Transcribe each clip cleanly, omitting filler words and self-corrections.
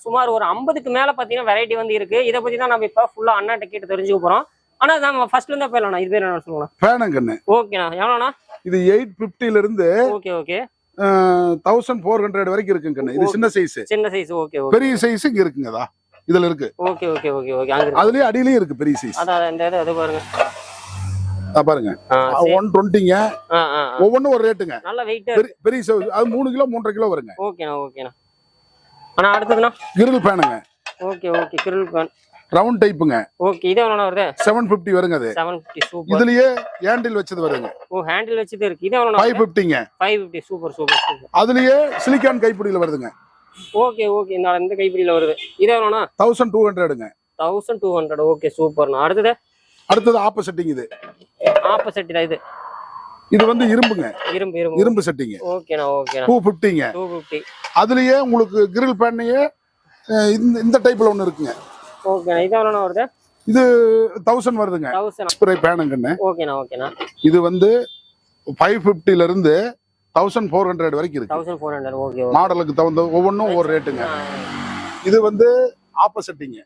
சுமார் ஒரு 50க்கு மேல பாத்தீங்கன்னா வெரைட்டி வந்து இருக்கு. இத பத்தி தான் நம்ம இப்ப ஃபுல்லா அண்ணாட்ட கேட்டு தெரிஞ்சுக்க போறோம். ஆனா நம்ம ஃபர்ஸ்ட்ல இருந்தே போயிடலாம். இது பேர் என்ன சொல்லுங்க? ஃபேனுங்கண்ணே. ஓகேண்ணா. எவ்வளோண்ணா? இது 850ல இருந்து ஓகே ஓகே 1400 வரைக்கும் இருக்குங்கண்ணே. இது சின்ன சைஸ். சின்ன சைஸ். Okay okay. பெரிய சைஸ் இங்க இருக்குங்கதா. இதுல இருக்கு. Okay okay okay okay. அங்க அதுலயே அடியிலயும் இருக்கு பெரிய சைஸ். அதான் இந்த இது பாருங்க. பாருங்க 120ங்க. ஒவ்வொன்றும் ஒரு ரேட்டுங்க. நல்ல வெயிட். பெரிய சைஸ் அது 3 கிலோ 3.5 கிலோ வருங்க. ஓகேண்ணா ஓகேண்ணா. அண்ணா அடுத்ததுண்ணா கிரில் ஃபேனுங்க. Okay okay. Grill fan round டைப்புங்க. ஓகே. இது எவ்வளோண்ணா வருது? 750 வருங்க. அது 750. சூப்பர். இதுலயே ஹேண்டில் வச்சது வருங்க. ஓ ஹேண்டில் வச்சது இருக்கு. இது எவ்வளோண்ணா? 550ங்க. 550. Super super super. அதுலயே சிலிக்கான் கைப்பிடியில வருதுங்க. Okay okay. இந்த கைப்பிடியில வருது. இது எவ்வளோண்ணா? 1200ங்க. 1200. ஓகே சூப்பர்ண்ணா. அடுத்தது ஆப்போசிட்டிங். இது ஆப்போசிட் இது. இது வந்து இரும்புங்க. இரும்பு செட்டிங். ஓகேண்ணா ஓகேண்ணா. 250ங்க. 250. அதுலயே உங்களுக்கு கிரில் பேன்லயே இந்த டைப்ல ஒன்னு இருக்குங்க. ஓகேண்ணா. இது எவ்வளோண்ணா வருது? இது 1000 வருதுங்க. 1000 ஸ்ப்ரே பேனுங்கண்ணே. ஓகேண்ணா ஓகேண்ணா. இது வந்து 550ல இருந்து 1400 வரைக்கும் இருக்கு. 1400. ஓகே. மாடலுக்கு தகுந்த ஒவ்வொன்றும் ஒரு ரேட்டுங்க. இது வந்து ஆப்போசிட்டிங்.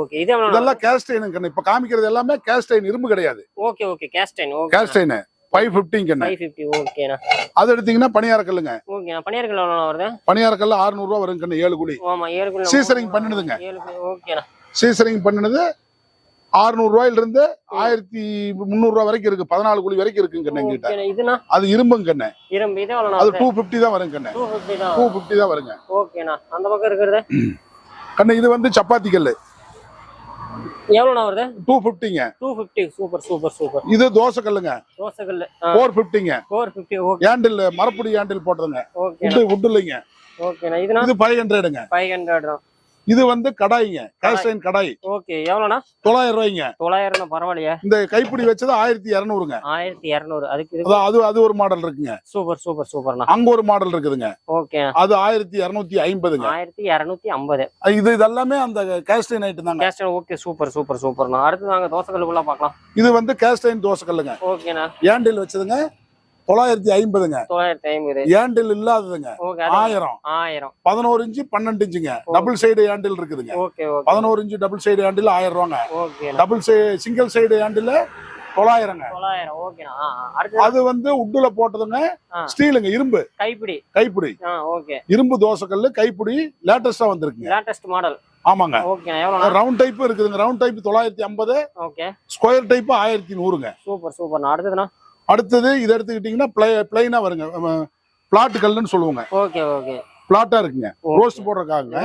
ஓகே. இது எவ்வளவு? இதெல்லாம் கேஸ்டைனுங்க. இப்ப காமிக்கிறது எல்லாமே கேஸ்டைன், இரும்பு கிடையாது. Okay okay. Cast iron. Okay. Cast iron 550ங்க. 550. ஓகேண்ணா. அது எடுத்தீங்கன்னா பணியாரக்கல்லுங்க. ஓகேண்ணா. பணியாரக்கல் எவ்வளவு வருது? பணியாரக்கல்ல 600 ரூபாய் வருங்க. 7 குழி. ஆமா 7 குழி. சீசரிங் பண்ணுதுங்க. 7 குழி. ஓகேண்ணா. சீசரிங் பண்ணுது 600 ரூபாயில இருந்து 1300 ரூபாய் வரைக்கும் இருக்கு. 14 குழி வரைக்கும் இருக்குங்க. ஓகேண்ணா. இதுனா அது இரும்புங்க. இரும்பு. இது எவ்வளவு? அது 250 தான் வருங்க. 250 தான் வருங்க. ஓகேண்ணா. அந்த பக்கம் இருக்கிறது கண்ணு இது வந்து சப்பாத்தி கல்லு. எவ்வளவுண்ணா வருது? 250ங்க. 250. Super super super. இது தோசை கல்லுங்க. தோசை கல்லு 450ங்க. 450. ஓகே. ஹேண்டில் மரப்புடி ஹேண்டில் போடுறதுங்க. ஓகே. வுட் இல்லைங்க. ஓகேண்ணா. இதுனா இது 500ங்க. 500 தான். இது வந்து கடாய்ங்க. கேஸ்டைன் கடாய். ஓகே. எவ்வளவுண்ணா? 900 ரூபாய்ங்க. 900. பரவாயில்லையா? இந்த கைப்பிடி வச்சது 1200ங்க. 1200. அதுக்கு அது ஒரு மாடல் இருக்குங்க. சூப்பர் சூப்பர் சூப்பர்ண்ணா. அங்க ஒரு மாடல் இருக்குதுங்க. ஓகே. அது 1250ங்க. 1250. இது எல்லாமே அந்த கேஸ்டைன் ஐட்டம் தாங்க. கேஸ்டைன். ஓகே. சூப்பர் சூப்பர் சூப்பர்ண்ணா. அடுத்து நாங்க தோசை கல்லுக்குள்ள பார்க்கலாம். இது வந்து கேஸ்டைன் தோசை கல்லுங்க. ஓகேண்ணா. ஹேண்டில் வச்சதுங்க 950ங்க. 950. ஹேண்டில் இல்லாததுங்க 1000. 11 இன்ச்சு 12 இன்ச்சுங்க. டபுள் சைடு ஹேண்டில் இருக்குதுங்க. Okay okay. 11 inch double side handle 1000 ரூபாங்க. Okay. Double single side handle 900ங்க. 900. ஓகேண்ணா. அடுத்து அது வந்து உட்ல போட்டதுங்க. ஸ்டீலுங்க. இரும்பு கைப்பிடி. ஓகே. இரும்பு தோசைக்கல்லு கைப்பிடி லேட்டஸ்டா வந்திருக்குங்க. Latest model. ஆமாங்க. ஓகே. எவ்வளவு? ரவுண்ட் டைப் இருக்குதுங்க. Round type 950. Okay. Square type 1100ங்க. சூப்பர் சூப்பர்ண்ணா. அடுத்தது இது எடுத்துக்கிட்டீங்கன்னா பிளைனா வருங்க. பிளாட் கல்லுன்னு சொல்லுவாங்க. Okay okay. பிளாட்டா இருக்குங்க. ரோஸ்ட் போடுறதுக்காக.